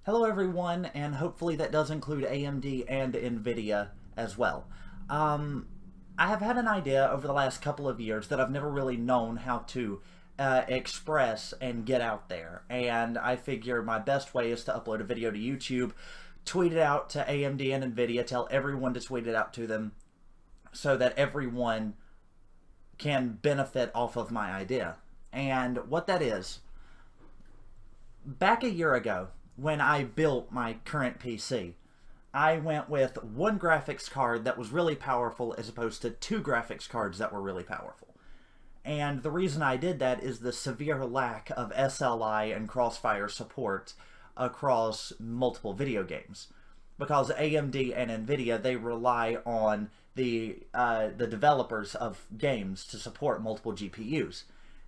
Hello everyone, and hopefully that does include AMD and NVIDIA as well. I have had an idea over the last couple of years that I've never really known how to express and get out there, and I figure my best way is to upload a video to YouTube, tweet it out to AMD and NVIDIA, tell everyone to tweet it out to them so that everyone can benefit off of my idea. And what that is, back a year ago, when I built my current PC, I went with one graphics card that was really powerful as opposed to two graphics cards that were really powerful. And the reason I did that is the severe lack of SLI and Crossfire support across multiple video games. Because AMD and NVIDIA, they rely on the developers of games to support multiple GPUs.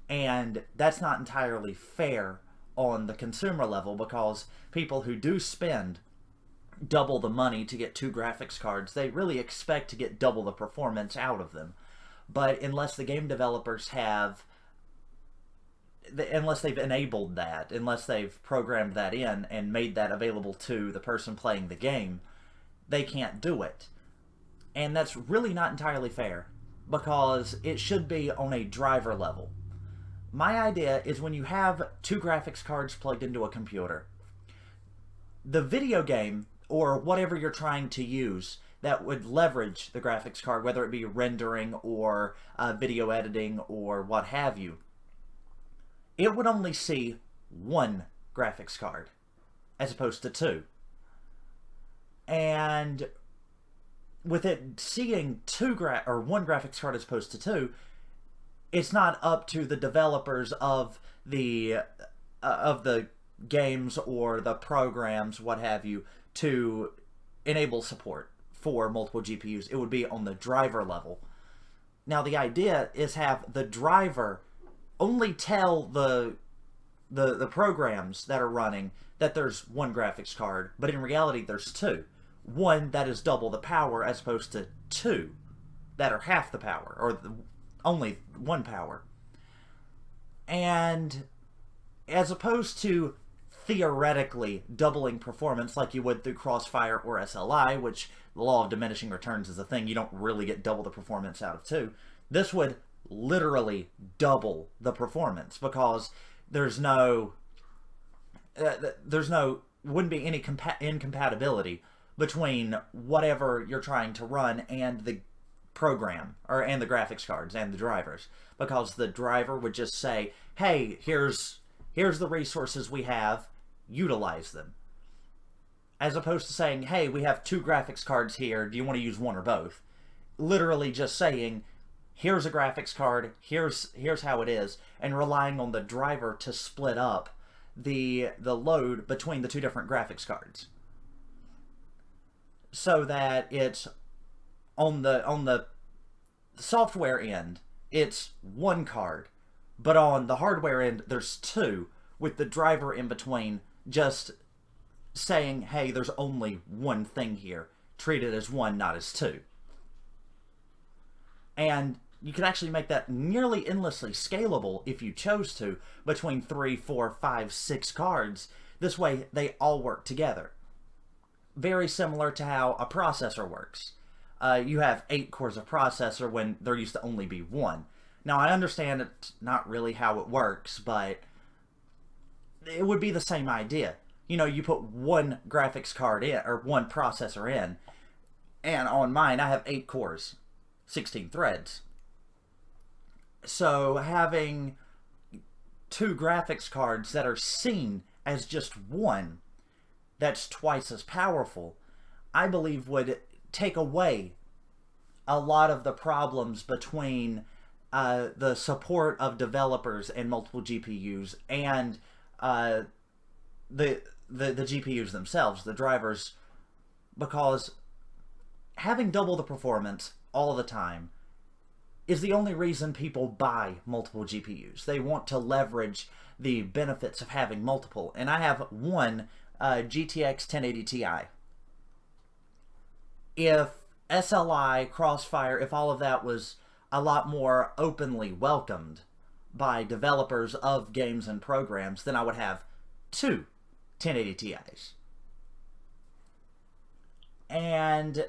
And that's not entirely fair on the consumer level, because people who do spend double the money to get two graphics cards, they really expect to get double the performance out of them. But unless the game developers unless they've enabled that, unless they've programmed that in and made that available to the person playing the game, they can't do it. And that's really not entirely fair, because it should be on a driver level. My idea is when you have two graphics cards plugged into a computer, the video game, or whatever you're trying to use that would leverage the graphics card, whether it be rendering or video editing or what have you, it would only see one graphics card as opposed to two. And with it seeing one graphics card as opposed to two, it's not up to the developers of the games or the programs, what have you, to enable support for multiple GPUs. It would be on the driver level. Now the idea is have the driver only tell the programs that are running that there's one graphics card, but in reality there's two. One that is double the power as opposed to two that are half the power, or only one power. And as opposed to theoretically doubling performance like you would through Crossfire or SLI, which the law of diminishing returns is a thing, you don't really get double the performance out of two, this would literally double the performance, because wouldn't be any incompatibility between whatever you're trying to run and the program, and the graphics cards and the drivers, because the driver would just say, hey, here's the resources we have, utilize them, as opposed to saying, hey, we have two graphics cards here, do you want to use one or both? Literally just saying, here's a graphics card, here's how it is, and relying on the driver to split up the load between the two different graphics cards, so that it's on the software end, it's one card, but on the hardware end, there's two, with the driver in between just saying, hey, there's only one thing here. Treat it as one, not as two. And you can actually make that nearly endlessly scalable if you chose to, between 3, 4, 5, 6 cards. This way, they all work together. Very similar to how a processor works. You have 8 cores of processor when there used to only be one. Now, I understand it's not really how it works, but it would be the same idea. You know, you put one graphics card in, or one processor in, and on mine, I have 8 cores, 16 threads. So having two graphics cards that are seen as just one, that's twice as powerful, I believe would take away a lot of the problems between the support of developers and multiple GPUs and the GPUs themselves, the drivers, because having double the performance all the time is the only reason people buy multiple GPUs. They want to leverage the benefits of having multiple, and I have one GTX 1080 Ti. If SLI, Crossfire, if all of that was a lot more openly welcomed by developers of games and programs, then I would have two 1080 Ti's. And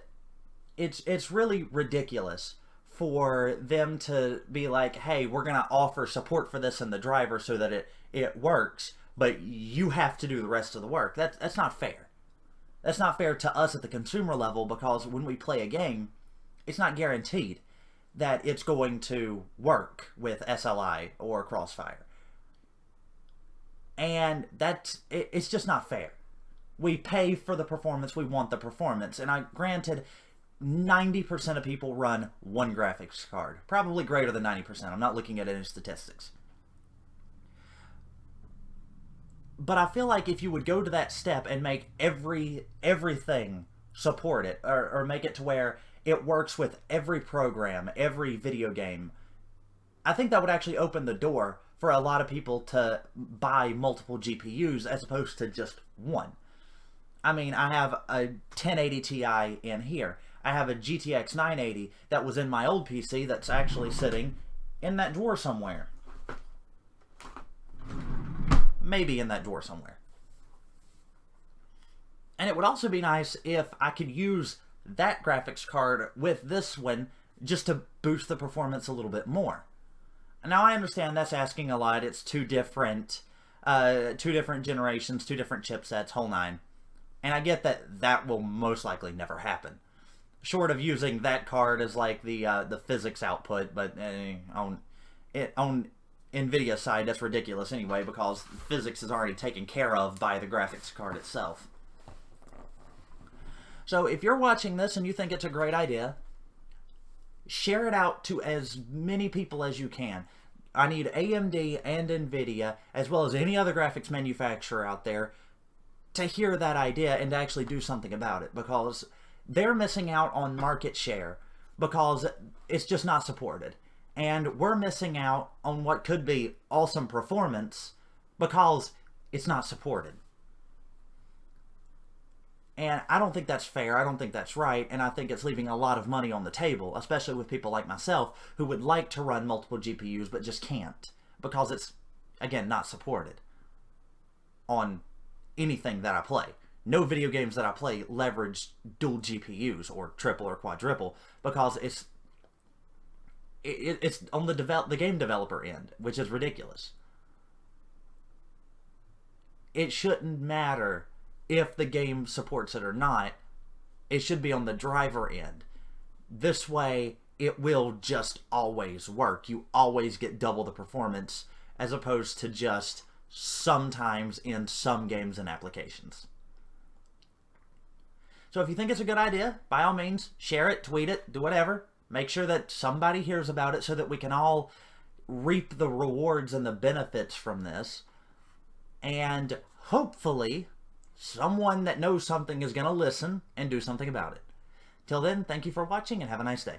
it's really ridiculous for them to be like, hey, we're going to offer support for this in the driver so that it works, but you have to do the rest of the work. That's not fair. That's not fair to us at the consumer level, because when we play a game, it's not guaranteed that it's going to work with SLI or Crossfire. And it's just not fair. We pay for the performance, we want the performance. And granted, 90% of people run one graphics card. Probably greater than 90%. I'm not looking at any statistics. But I feel like if you would go to that step and make everything support it, or make it to where it works with every program, every video game, I think that would actually open the door for a lot of people to buy multiple GPUs as opposed to just one. I mean, I have a 1080 Ti in here. I have a GTX 980 that was in my old PC that's actually sitting in that drawer somewhere. Maybe in that drawer somewhere. And it would also be nice if I could use that graphics card with this one just to boost the performance a little bit more. Now I understand that's asking a lot. It's two different generations, two different chipsets, whole nine. And I get that will most likely never happen. Short of using that card as like the physics output, but on NVIDIA side, that's ridiculous anyway, because physics is already taken care of by the graphics card itself. So if you're watching this and you think it's a great idea, share it out to as many people as you can. I need AMD and NVIDIA, as well as any other graphics manufacturer out there, to hear that idea and to actually do something about it, because they're missing out on market share because it's just not supported. And we're missing out on what could be awesome performance because it's not supported. And I don't think that's fair. I don't think that's right. And I think it's leaving a lot of money on the table, especially with people like myself who would like to run multiple GPUs but just can't because it's, again, not supported on anything that I play. No video games that I play leverage dual GPUs or triple or quadruple because it's on the game developer end, which is ridiculous. It shouldn't matter if the game supports it or not. It should be on the driver end. This way, it will just always work. You always get double the performance as opposed to just sometimes in some games and applications. So if you think it's a good idea, by all means, share it, tweet it, do whatever. Make sure that somebody hears about it so that we can all reap the rewards and the benefits from this. And hopefully, someone that knows something is going to listen and do something about it. Till then, thank you for watching and have a nice day.